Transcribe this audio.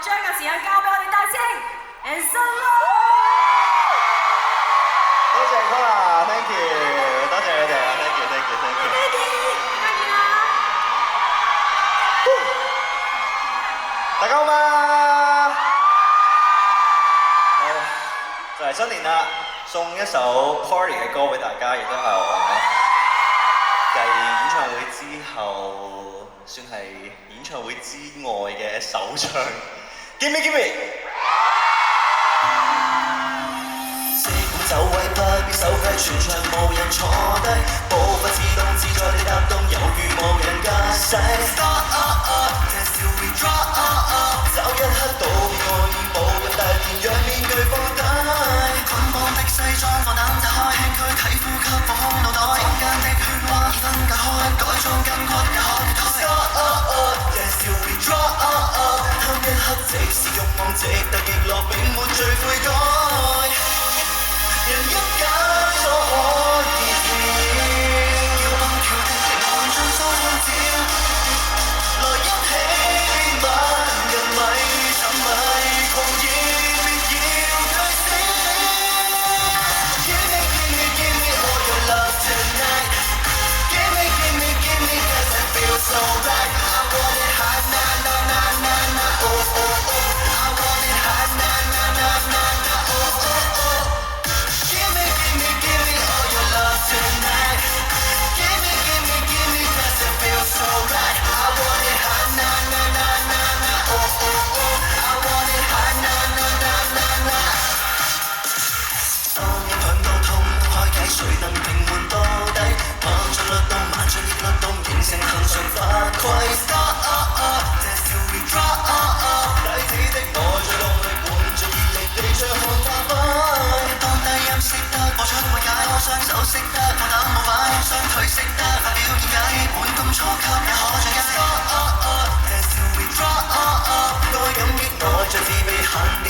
將個時間交俾我哋大師兄 Anson。多謝 Cola，thank you， 多謝你哋啊 ，thank you。大家好嘛？好，就嚟新年啦，送一首 Party 嘅歌俾大家，亦都係我繼演唱會之後，算係演唱會之外嘅首唱。Gimme gimme。走位不必手揮，全場無人坐低，步伐自動自在地踏動，猶如無人駕駛。Start up， 這笑 we drop up， 找一刻到愛意無人大連，讓面具放低。捆綁的西裝，放膽打開，輕軀體呼吸，放空腦袋，坊間的喧嘩已分隔開，改裝筋骨也可脫胎。Start up， 這笑 we drop up， 貪一刻即使慾望值得極樂，並沒罪悔改。人一假錯可以跳，要蹦跳的靈魂盡數看照，來一起吻人咪沉迷狂熱，別要退燒。Give me all your love tonight， Give me cause I feel so right， I want it hot na na na na na oh oh oh， I want it hot na na na na na oh oh oh。Give me all your love tonight， Give me cause it feels so right， I want it hot na na na na na oh oh oh， I want it hot na na na na na。 當影響到痛開啟，誰能平緩到底？猛進律動，慢進亦律動，形成恆常法規。Start up， 這笑 we drop up， 底子的我最動力，換盡熱力地將看發揮。當低音識得播出慰解，我雙手識得放膽舞擺，雙腿識得發表見解，本咁初級也可像一。Start up， 這笑 we drop up， 該感激我像自被限電